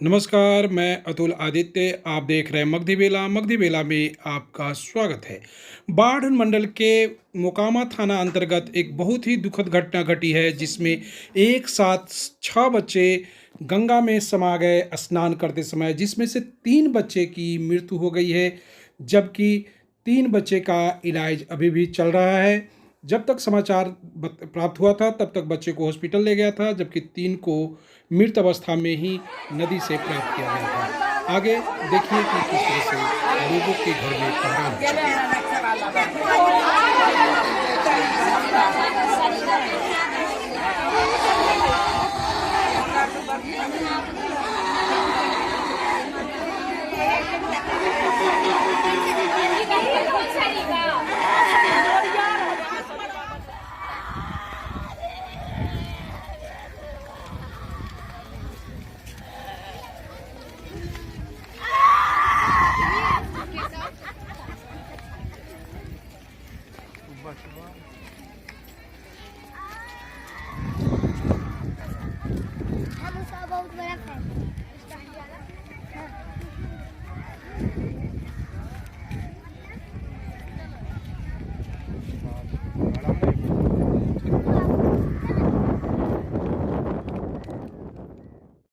नमस्कार, मैं अतुल आदित्य। आप देख रहे हैं मगधी बेला। मगधी बेला में आपका स्वागत है। बाढ़ मंडल के मोकामा थाना अंतर्गत एक बहुत ही दुखद घटना घटी है, जिसमें एक साथ 6 बच्चे गंगा में समा गए स्नान करते समय, जिसमें से 3 बच्चे की मृत्यु हो गई है, जबकि 3 बच्चे का इलाज अभी भी चल रहा है। जब तक समाचार प्राप्त हुआ था, तब तक बच्चे को हॉस्पिटल ले गया था, जबकि 3 को मृत अवस्था में ही नदी से प्राप्त किया गया था। आगे देखिए कि किस तरह से लोगों के घर में कोहराम मचा।